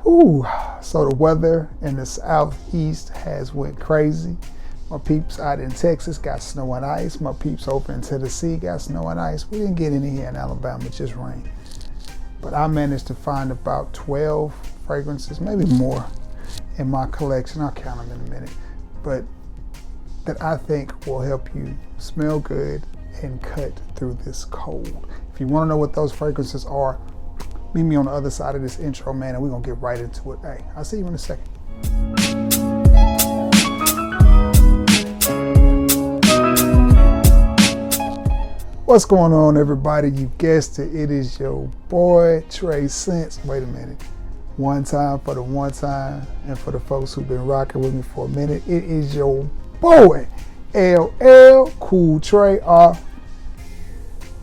Ooh, so the weather in the southeast has went crazy. My peeps out in Texas got snow and ice. My peeps over in Tennessee got snow and ice. We didn't get any here in Alabama, just rain. But I managed to find about 12 fragrances, maybe more, in my collection. I'll count them in a minute. But that I think will help you smell good and cut through this cold. If you want to know what those fragrances are, meet me on the other side of this intro, man, and we're going to get right into it. Hey, I'll see you in a second. What's going on, everybody? You guessed it. It is your boy, Trey Sense. Wait a minute. One time for the one time, and for the folks who've been rocking with me for a minute, it is your boy, LL Cool Trey,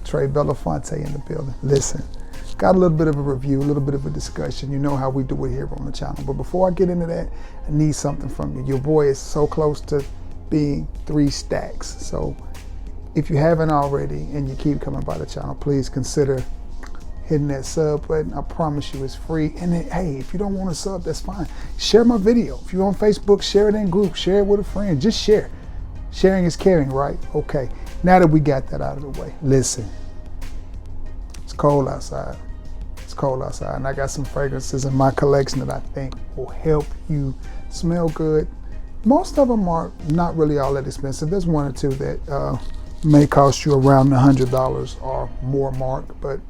Trey Belafonte in the building. Listen, got a little bit of a review, a little bit of a discussion. You know how we do it here on the channel. But before I get into that, I need something from you. Your boy is so close to being 3 stacks. So if you haven't already and you keep coming by the channel, please consider hitting that sub button. I promise you it's free. And then, hey, if you don't want to sub, that's fine. Share my video. If you're on Facebook, share it in groups. Share it with a friend. Just share. Sharing is caring, right? Okay. Now that we got that out of the way, listen. It's cold outside. It's cold outside. And I got some fragrances in my collection that I think will help you smell good. Most of them are not really all that expensive. There's one or two that may cost you around the $100 or more mark, but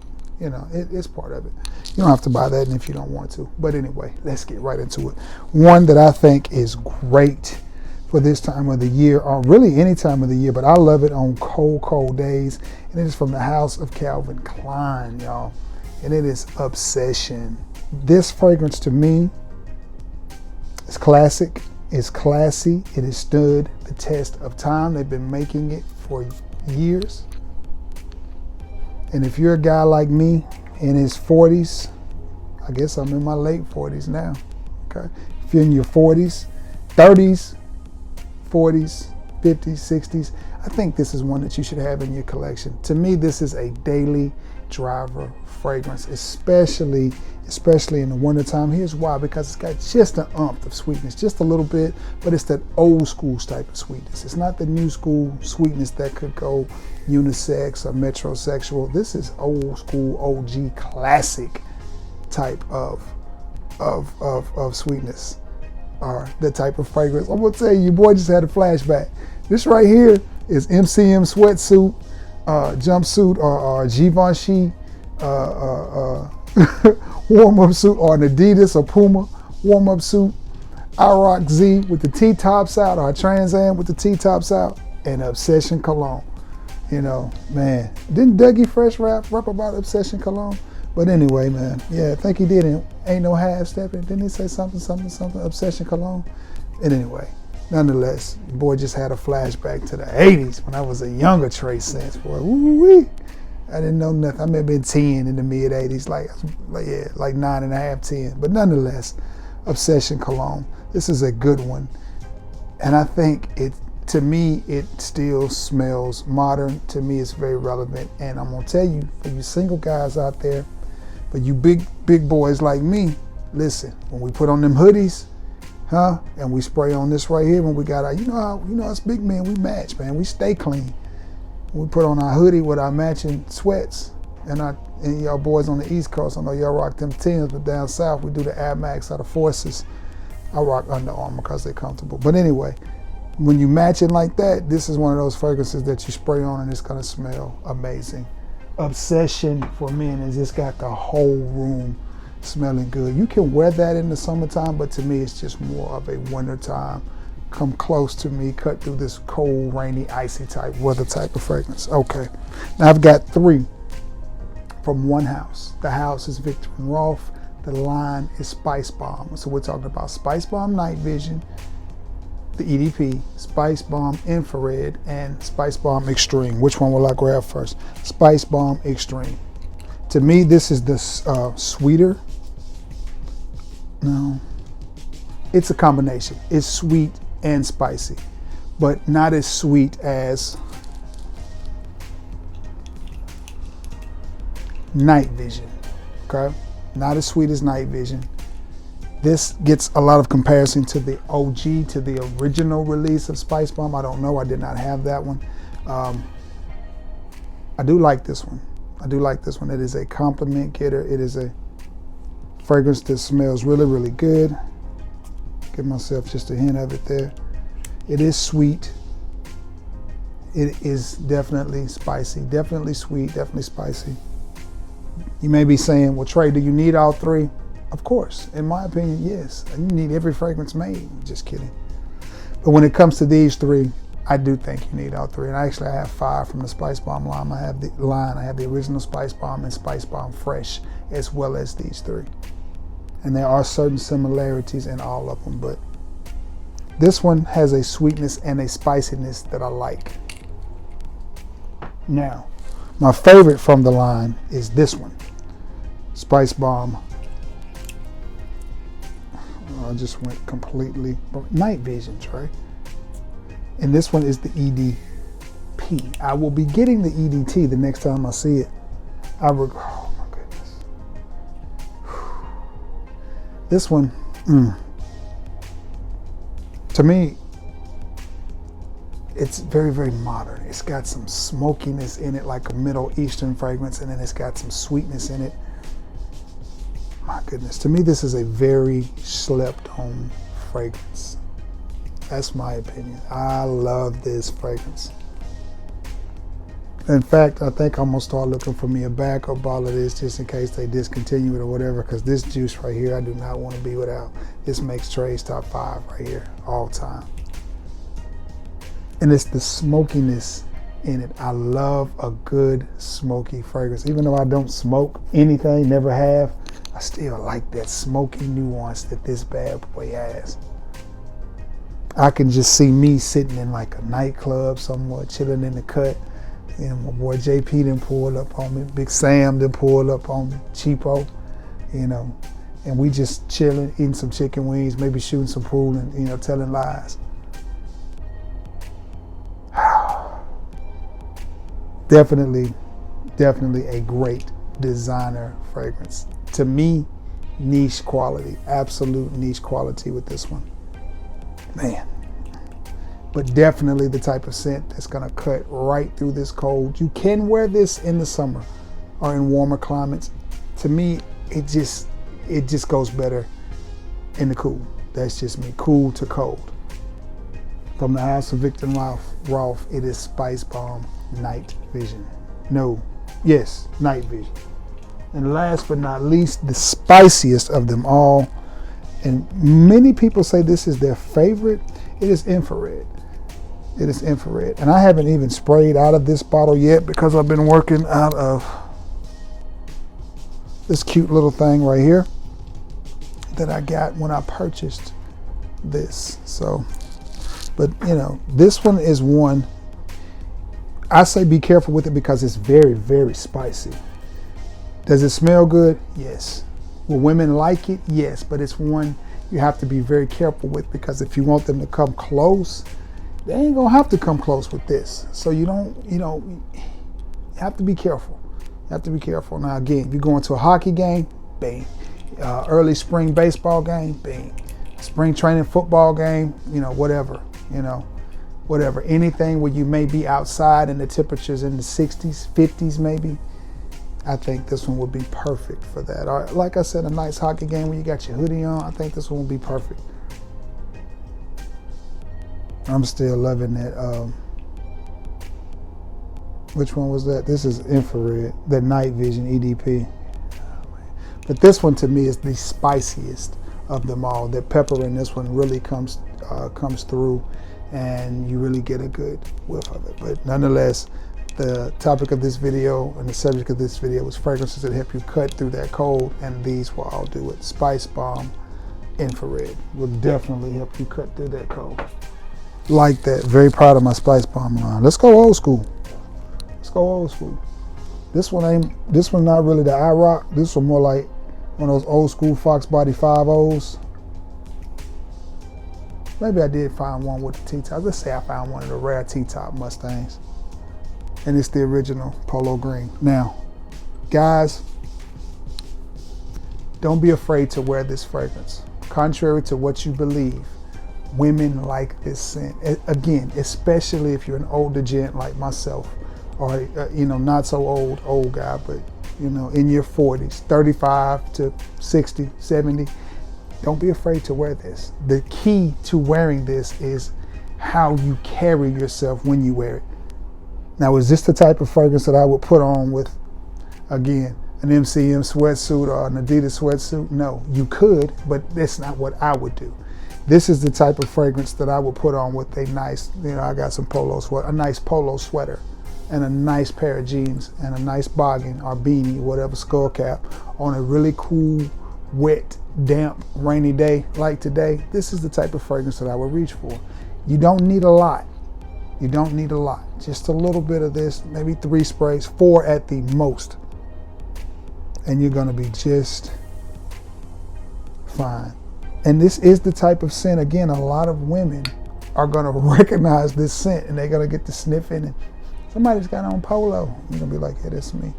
you know, it's part of it. You don't have to buy that if you don't want to. But anyway, let's get right into it. One that I think is great for this time of the year, or really any time of the year, but I love it on cold, cold days. And it is from the house of Calvin Klein, y'all. And it is Obsession. This fragrance to me is classic, it's classy, it has stood the test of time. They've been making it for years. And if you're a guy like me in his 40s, I guess I'm in my late 40s now, okay? If you're in your 40s, 30s, 40s, 50s, 60s, I think this is one that you should have in your collection. To me, this is a daily driver fragrance, especially in the wintertime. Here's why: because it's got just an umph of sweetness, just a little bit, but it's that old school type of sweetness. It's not the new school sweetness that could go unisex or metrosexual. This is old school, OG, classic type of sweetness, or the type of fragrance. I'm gonna tell you, your boy just had a flashback. This right here is MCM sweatsuit, jumpsuit, or Givenchy warm-up suit, or an Adidas or Puma warm-up suit. I rock Z with the T-tops out, or Trans Am with the T-tops out, and Obsession cologne. You know, man, didn't Dougie Fresh rap about Obsession cologne? But anyway, man, yeah, I think he did. Ain't no half-stepping. Didn't he say something, Obsession cologne? And anyway, nonetheless, your boy just had a flashback to the 80s when I was a younger Trey Sense, boy. Woo-wee. I didn't know nothing. I may have been 10 in the mid 80s, like 9.5, 10. But nonetheless, Obsession cologne. This is a good one. And I think to me, it still smells modern. To me, it's very relevant. And I'm gonna tell you, for you single guys out there, for you big boys like me, listen, when we put on them hoodies, and we spray on this right here when we got our, you know us big men, we match, man. We stay clean. We put on our hoodie with our matching sweats, and y'all boys on the East Coast, I know y'all rock them 10s, but down south we do the Air Max out of Forces. I rock Under Armour because they're comfortable. But anyway, when you match it like that, this is one of those fragrances that you spray on and it's gonna smell amazing. Obsession for men has just got the whole room smelling good. You can wear that in the summertime, but to me it's just more of a wintertime. Come close to me, cut through this cold, rainy, icy type weather type of fragrance. Okay, now I've got 3 from one house. The house is Victor & Rolf. The line is Spice Bomb. So we're talking about Spice Bomb Night Vision, the EDP, Spice Bomb Infrared, and Spice Bomb Extreme. Which one will I grab first? Spice Bomb Extreme. To me, this is the sweeter. No, it's a combination. It's sweet and spicy, but not as sweet as Night Vision, okay? Not as sweet as Night Vision. This gets a lot of comparison to the OG, to the original release of Spice Bomb. I don't know. I did not have that one. I do like this one. I do like this one. It is a compliment getter. It is a fragrance that smells really, really good. Give myself just a hint of it there. It is sweet. It is definitely spicy. Definitely sweet, definitely spicy. You may be saying, well, Trey, do you need all three? Of course. In my opinion, yes. You need every fragrance made. Just kidding. But when it comes to these three, I do think you need all three. And actually, I have 5 from the Spice Bomb line. I have the original Spice Bomb and Spice Bomb Fresh, as well as these 3. And there are certain similarities in all of them, but this one has a sweetness and a spiciness that I like. Now, my favorite from the line is this one, Spice Bomb. I just went completely night vision, Trey. And this one is the EDP. I will be getting the EDT the next time I see it. Oh my goodness. This one, to me, it's very, very modern. It's got some smokiness in it, like a Middle Eastern fragrance, and then it's got some sweetness in it. My goodness, to me, this is a very slept-on fragrance. That's my opinion. I love this fragrance. In fact, I think I'm gonna start looking for me a backup bottle of this just in case they discontinue it or whatever, because this juice right here, I do not want to be without. This makes Trey's top 5 right here, all time. And it's the smokiness in it. I love a good smoky fragrance. Even though I don't smoke anything, never have, I still like that smoky nuance that this bad boy has. I can just see me sitting in like a nightclub somewhere, chilling in the cut. You know, my boy JP done pulled up on me, Big Sam done pulled up on me, Cheapo, you know, and we just chilling, eating some chicken wings, maybe shooting some pool and, you know, telling lies. Definitely a great designer fragrance. To me, niche quality, absolute niche quality with this one. Man. But definitely the type of scent that's gonna cut right through this cold. You can wear this in the summer or in warmer climates. To me, it just goes better in the cool. That's just me, cool to cold. From the house of Victor Rolf, it is Spice Bomb Night Vision. Night Vision. And last but not least, the spiciest of them all, and many people say this is their favorite, it is Infrared. It is Infrared. And I haven't even sprayed out of this bottle yet because I've been working out of this cute little thing right here that I got when I purchased this. So, but you know, this one is one, I say be careful with it because it's very, very spicy. Does it smell good? Yes. Will women like it? Yes, but it's one you have to be very careful with because if you want them to come close, they ain't gonna have to come close with this. So you have to be careful. You have to be careful. Now again, if you go into a hockey game, bang. Early spring baseball game, bang. Spring training football game, whatever. Anything where you may be outside and the temperatures in the 60s, 50s maybe, I think this one would be perfect for that. Or like I said, a nice hockey game where you got your hoodie on, I think this one would be perfect. I'm still loving that. Which one was that? This is Infrared, the Night Vision EDP. But this one to me is the spiciest of them all. The pepper in this one really comes through, and you really get a good whiff of it. But nonetheless, the topic of this video and the subject of this video was fragrances that help you cut through that cold, and these will all do it. Spice Bomb Infrared will definitely help you cut through that cold. Like that. Very proud of my Spice Bomb line. Let's go old school. Let's go old school. This one not really the I Rock. This one more like one of those old school Fox Body 5.0s. Maybe I did find one with the T-top. Let's say I found one of the rare T-top Mustangs. And it's the original Polo Green. Now, guys, don't be afraid to wear this fragrance. contrary to what you believe, women like this scent. Again, especially if you're an older gent like myself, or not so old guy, but in your 40s, 35 to 60, 70. Don't be afraid to wear this. The key to wearing this is how you carry yourself when you wear it. Now, is this the type of fragrance that I would put on with, again, an MCM sweatsuit or an Adidas sweatsuit? No, you could, but that's not what I would do. This is the type of fragrance that I would put on with a nice, I got some a nice polo sweater and a nice pair of jeans and a nice boggin or beanie, whatever, skull cap, on a really cool, wet, damp, rainy day like today. This is the type of fragrance that I would reach for. You don't need a lot. You don't need a lot. Just a little bit of this, maybe 3 sprays, 4 at the most. And you're gonna be just fine. And this is the type of scent, again, a lot of women are gonna recognize this scent and they're gonna get to sniffing and somebody's got on polo. You're gonna be like, yeah, that's me.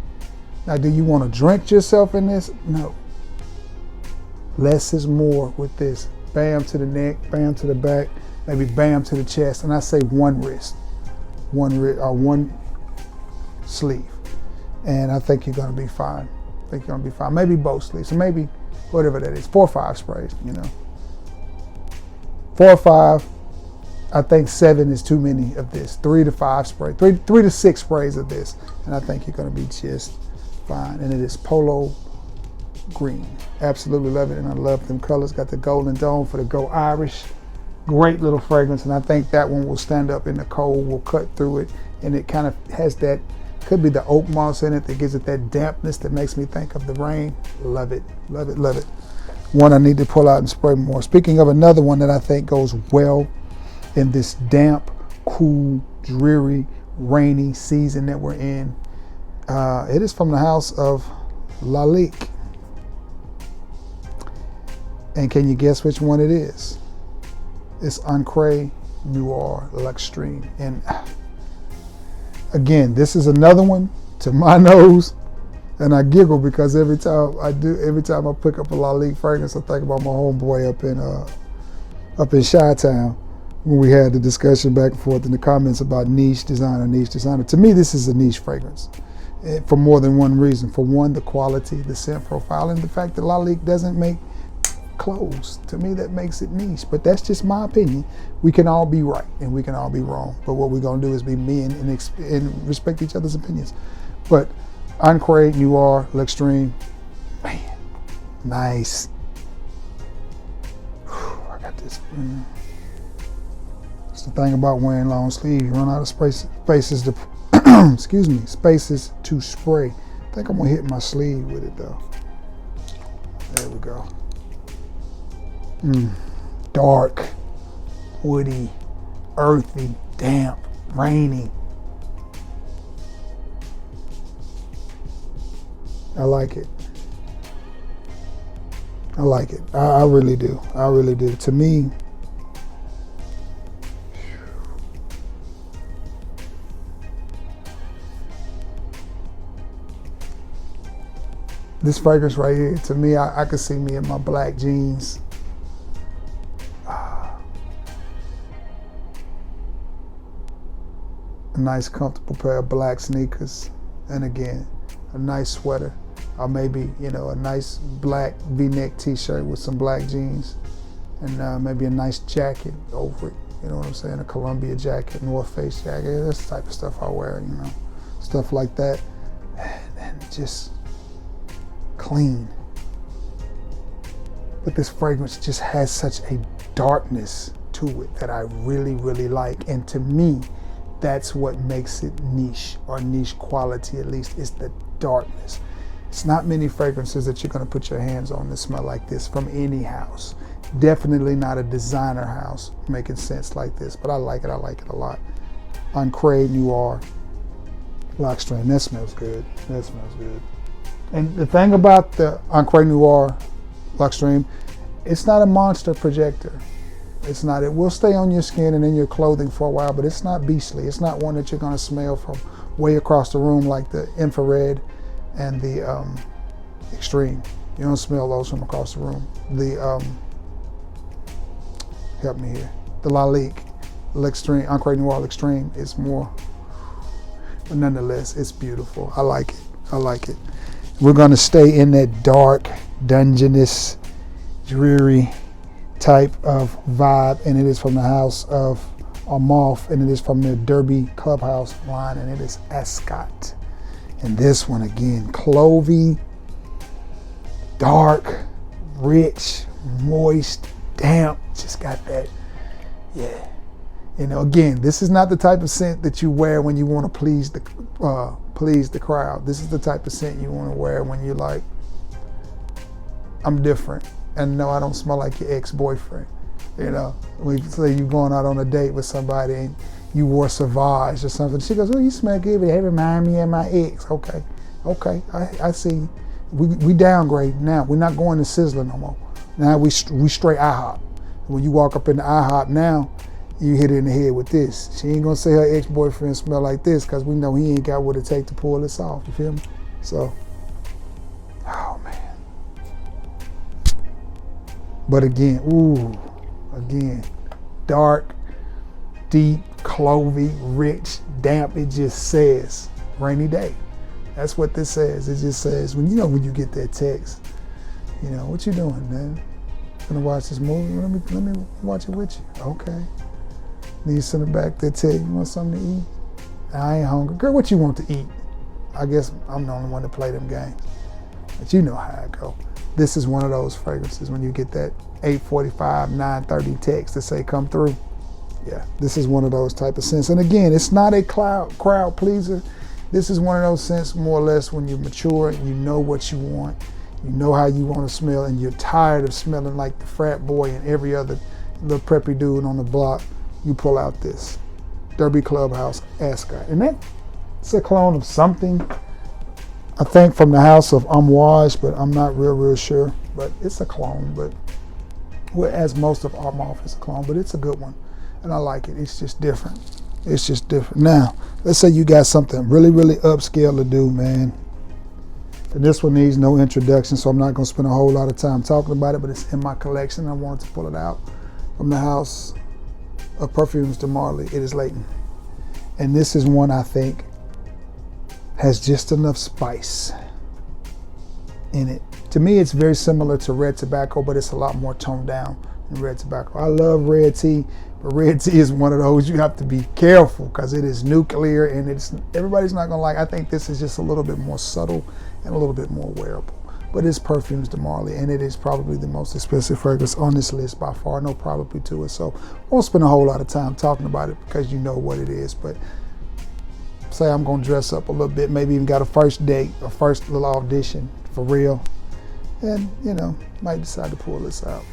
Now, do you wanna drink yourself in this? No. Less is more with this. Bam to the neck, bam to the back, maybe bam to the chest, and I say one wrist or one sleeve. And I think you're gonna be fine. Maybe both sleeves, so maybe whatever that is, 4 or 5 sprays, 4 or 5. I think 7 is too many of this. 3 to 5 sprays, 3 to 6 sprays of this, and I think you're gonna be just fine. And it is polo green. Absolutely love it, and I love them colors. Got the golden dome for the Go Irish. Great little fragrance, and I think that one will stand up in the cold, will cut through it, and it kind of has that, could be the oak moss in it that gives it that dampness that makes me think of the rain. Love it, love it, love it. One I need to pull out and spray more. Speaking of another one that I think goes well in this damp, cool, dreary, rainy season that we're in, it is from the house of Lalique. And can you guess which one it is? It's Ancre Noir L'Extreme. And again, this is another one to my nose, and I giggle because every time I pick up a Lalique fragrance, I think about my homeboy up in Chi-Town when we had the discussion back and forth in the comments about niche designer. To me, this is a niche fragrance for more than one reason. For one, the quality, the scent profile, and the fact that Lalique doesn't make clothes. To me, that makes it niche, but that's just my opinion. We can all be right and we can all be wrong, but what we're gonna do is be men and respect each other's opinions. But Ancre Noir L'Extreme, man, nice. I got this. It's the thing about wearing long sleeve, you run out of spaces to spaces to spray. I think I'm gonna hit my sleeve with it though. There we go. Dark, woody, earthy, damp, rainy. I like it. I really do. To me, this fragrance right here, to me, I could see me in my black jeans. A nice comfortable pair of black sneakers, and again, a nice sweater, or maybe, a nice black V-neck t-shirt with some black jeans, and maybe a nice jacket over it, you know what I'm saying, a Columbia jacket, North Face jacket. That's the type of stuff I wear, stuff like that, and just clean. But this fragrance just has such a darkness to it that I really, really like, and to me, that's what makes it niche, or niche quality at least, is the darkness. It's not many fragrances that you're gonna put your hands on that smell like this from any house. Definitely not a designer house making scents like this, but I like it a lot. Ancre Noir L'Extreme, that smells good. And the thing about the Ancre Noir L'Extreme, it's not a monster projector. It's not. It will stay on your skin and in your clothing for a while, but it's not beastly. It's not one that you're gonna smell from way across the room like the infrared and the extreme. You don't smell those from across the room. The help me here. The Lalique, L'Extreme, Encre Noir L'Extreme is more, but nonetheless, it's beautiful. I like it. I like it. We're going to stay in that dark, dungeonous, dreary type of vibe, and it is from the house of Amalf, and it is from the Derby Clubhouse line, and it is Ascot. And this one again, clovey, dark, rich, moist, damp, just got that, yeah. You know, again, this is not the type of scent that you wear when you want to please the crowd. This is the type of scent you want to wear when you're like, I'm different, and no, I don't smell like your ex-boyfriend. You know, when you say you're going out on a date with somebody and you wore Sauvage or something, she goes, "Oh, you smell good, but they remind me of my ex." Okay, I see. We downgrade now. We're not going to Sizzler no more. Now we straight IHOP. When you walk up in the IHOP now, you hit her in the head with this. She ain't gonna say her ex-boyfriend smell like this, because we know he ain't got what it take to pull this off. You feel me? So, oh man. But again, dark, deep, clovey, rich, damp. It just says rainy day. That's what this says. It just says when you get that text, what you doing, man? Gonna watch this movie? Let me watch it with you. Okay. Then you send it back. They tell you want something to eat. I ain't hungry. Girl, what you want to eat? I guess I'm the only one to play them games. But you know how it go. This is one of those fragrances when you get that 8:45, 9:30 text to say come through. Yeah, this is one of those type of scents. And again, it's not a crowd pleaser. This is one of those scents more or less when you're mature and you know what you want. You know how you want to smell, and you're tired of smelling like the frat boy and every other little preppy dude on the block. You pull out this Derby Clubhouse Ascot. And that's a clone of something, I think from the house of Amouage, but I'm not real sure. But it's a clone, but as most of Amalf is a clone, but it's a good one. And I like it. It's just different. It's just different. Now, let's say you got something really upscale to do, man. And this one needs no introduction, so I'm not going to spend a whole lot of time talking about it, but it's in my collection. I wanted to pull it out from the house of Perfumes de Marly. It is Leighton. And this is one I think has just enough spice in it. To me, it's very similar to red tobacco, but it's a lot more toned down than red tobacco. I love red tea, but red tea is one of those you have to be careful because it is nuclear and everybody's not gonna like. I think this is just a little bit more subtle and a little bit more wearable. But it's Perfumes de Marly, and it is probably the most expensive fragrance on this list by far. No probably to it. So I won't spend a whole lot of time talking about it because you know what it is. But say I'm gonna dress up a little bit, maybe even got a first date, a first little audition for real, and might decide to pull this out.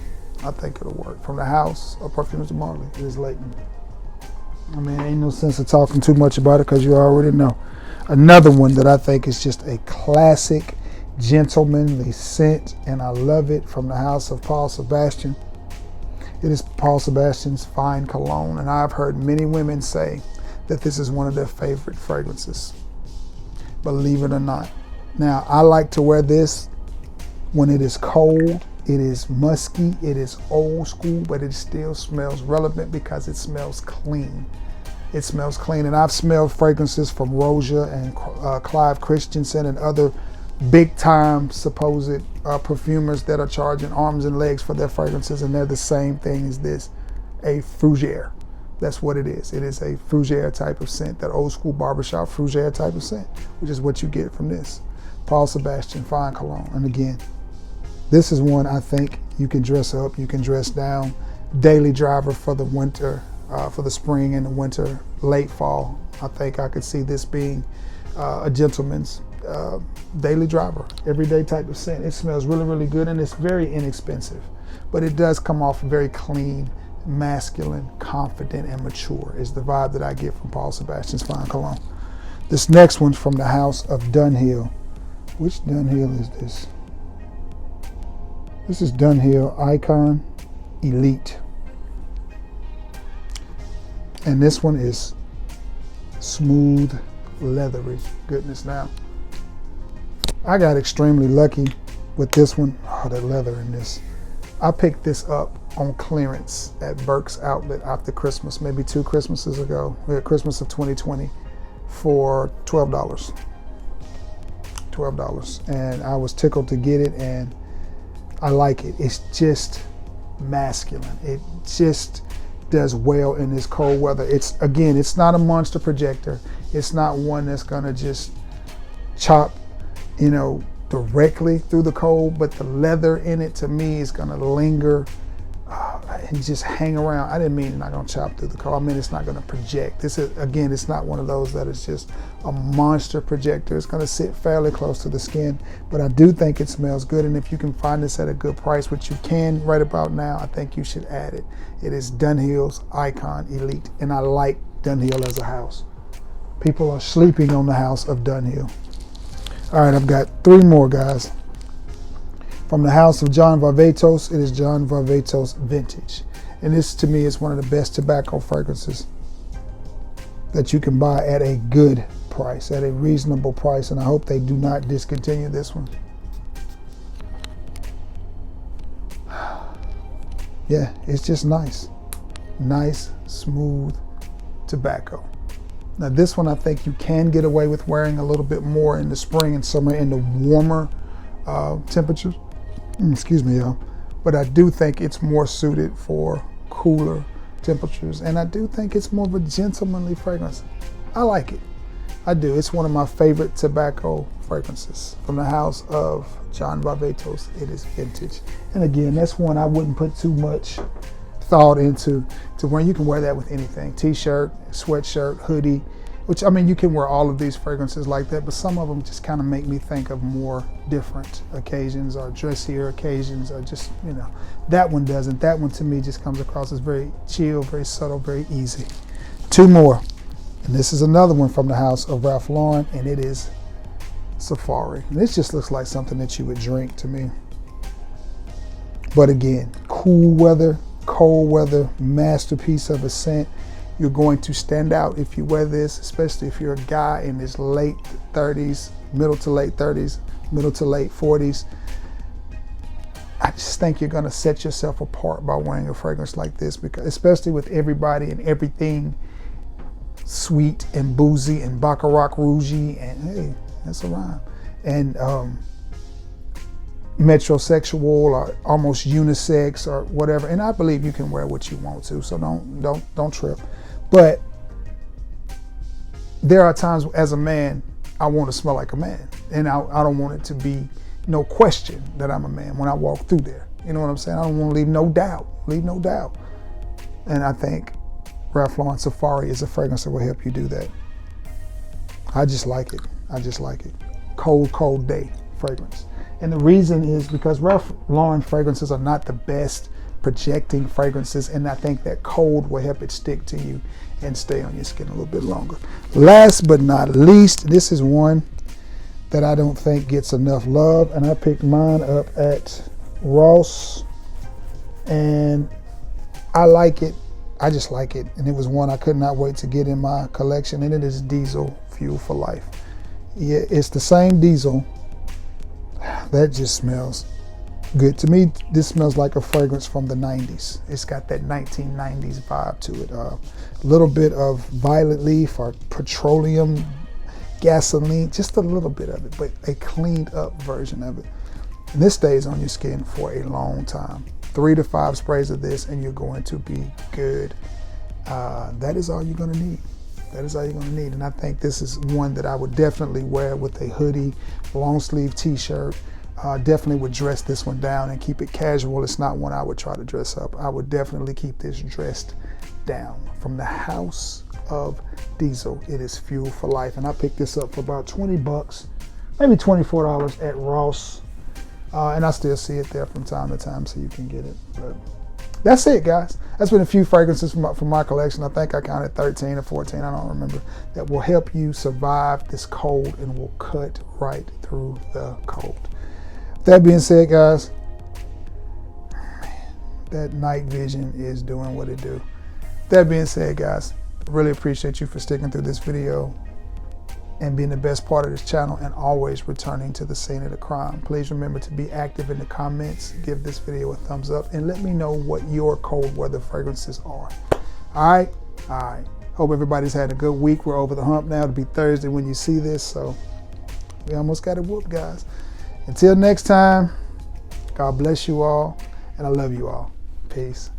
I think it'll work. From the house of Perfumes de Marly, it is Leighton. I mean, ain't no sense of talking too much about it because you already know. Another one that I think is just a classic gentlemanly scent, and I love it, from the house of Paul Sebastian. It is Paul Sebastian's Fine Cologne, and I've heard many women say that this is one of their favorite fragrances, believe it or not. Now, I like to wear this when it is cold. It is musky, it is old school, but it still smells relevant because it smells clean. It smells clean, and I've smelled fragrances from Roja and Clive Christensen and other big-time supposed perfumers that are charging arms and legs for their fragrances, and they're the same thing as this, a fougere. That's what it is. It is a fougere type of scent, that old school barbershop fougere type of scent, which is what you get from this. Paul Sebastian Fine Cologne. And again, this is one I think you can dress up, you can dress down. Daily driver for the winter, for the spring and the winter, late fall. I think I could see this being a gentleman's daily driver, everyday type of scent. It smells really good, and it's very inexpensive, but it does come off very clean, masculine, confident, and mature is the vibe that I get from Paul Sebastian's Fine Cologne. This next one's from the house of Dunhill. Which Dunhill is this? This is Dunhill Icon Elite. And this one is smooth, leathery goodness. Now, I got extremely lucky with this one. Oh, that leather in this. I picked this up on clearance at Burke's Outlet after Christmas, maybe 2 Christmases ago, Christmas of 2020, for $12. $12. And I was tickled to get it, and I like it. It's just masculine. It just does well in this cold weather. It's not a monster projector. It's not one that's gonna just chop, directly through the cold, but the leather in it to me is gonna linger and just hang around. I didn't mean it's not gonna chop through the cold. I mean it's not gonna project. This is, again, it's not one of those that is just a monster projector. It's gonna sit fairly close to the skin, but I do think it smells good, and if you can find this at a good price, which you can right about now, I think you should add it. It is Dunhill's Icon Elite, and I like Dunhill as a house. People are sleeping on the house of Dunhill. All right, I've got 3 more, guys. From the house of John Varvatos, it is John Varvatos Vintage. And this, to me, is one of the best tobacco fragrances that you can buy at a good price, at a reasonable price. And I hope they do not discontinue this one. Yeah, it's just nice. Nice, smooth tobacco. Now this one, I think you can get away with wearing a little bit more in the spring and summer in the warmer temperatures. Excuse me, y'all. But I do think it's more suited for cooler temperatures, and I do think it's more of a gentlemanly fragrance. I like it. I do. It's one of my favorite tobacco fragrances from the house of John Varvatos. It is Vintage. And again, that's one I wouldn't put too much thought into, to where you can wear that with anything. T-shirt, sweatshirt, hoodie, which, I mean, you can wear all of these fragrances like that, but some of them just kind of make me think of more different occasions or dressier occasions, or just, that one doesn't. That one to me just comes across as very chill, very subtle, very easy. 2 more. And this is another one from the house of Ralph Lauren, and it is Safari. And this just looks like something that you would drink to me. But again, cool weather, cold weather, masterpiece of a scent. You're going to stand out if you wear this, especially if you're a guy in his late 30s, middle to late 30s, middle to late 40s. I just think you're going to set yourself apart by wearing a fragrance like this, because especially with everybody and everything sweet and boozy and baccarat rougey, and hey, that's a rhyme, and metrosexual or almost unisex or whatever. And I believe you can wear what you want to, so don't trip. But there are times as a man I want to smell like a man, and I don't want it to be no question that I'm a man when I walk through there. You know what I'm saying? I don't want to leave no doubt. And I think Ralph Lauren Safari is a fragrance that will help you do that. I just like it. Cold day fragrance. And the reason is because Ralph Lauren fragrances are not the best projecting fragrances, and I think that cold will help it stick to you and stay on your skin a little bit longer. Last but not least, this is one that I don't think gets enough love, and I picked mine up at Ross, and I like it. I just like it, and it was one I could not wait to get in my collection, and it is Diesel Fuel for Life. Yeah, it's the same Diesel. That just smells good. To me, this smells like a fragrance from the 90s. It's got that 1990s vibe to it. A little bit of violet leaf or petroleum, gasoline, just a little bit of it, but a cleaned up version of it. And this stays on your skin for a long time. 3 to 5 sprays of this and you're going to be good. That is all you're gonna need. And I think this is one that I would definitely wear with a hoodie, long sleeve t-shirt. Definitely would dress this one down and keep it casual. It's not one I would try to dress up. I would definitely keep this dressed down. From the house of Diesel, it is Fuel for Life. And I picked this up for about 20 bucks, maybe $24 at Ross. And I still see it there from time to time, so you can get it. But that's it, guys. That's been a few fragrances from my collection. I think I counted 13 or 14, I don't remember, that will help you survive this cold and will cut right through the cold. That being said, guys, man, that night vision is doing what it do. That being said, guys, really appreciate you for sticking through this video. and being the best part of this channel, and always returning to the scene of the crime. Please remember to be active in the comments, give this video a thumbs up, and let me know what your cold weather fragrances are. All right? All right. Hope everybody's had a good week. We're over the hump now. It'll be Thursday when you see this, so we almost got it whooped, guys. Until next time, God bless you all, and I love you all. Peace.